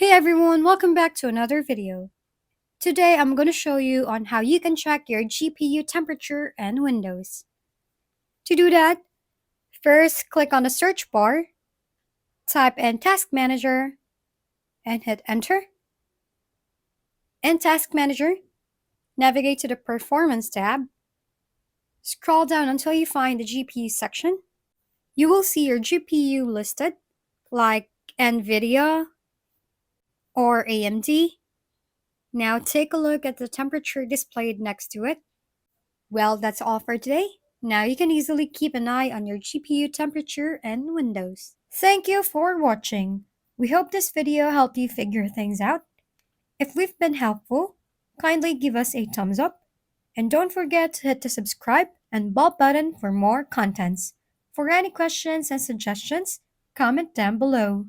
Hey everyone, welcome back to another video. Today I'm going to show you on how you can check your GPU temperature and Windows. To do that, first click on the search bar, type in Task Manager, and hit enter. In Task Manager, navigate to the Performance tab. Scroll down until you find the GPU section. You will see your GPU listed, like NVIDIA or AMD. Now take a look at the temperature displayed next to it. Well, that's all for today. Now you can easily keep an eye on your GPU temperature and Windows. Thank you for watching. We hope this video helped you figure things out. If we've been helpful, kindly give us a thumbs up. And don't forget to hit the subscribe and bell button for more contents. For any questions and suggestions, comment down below.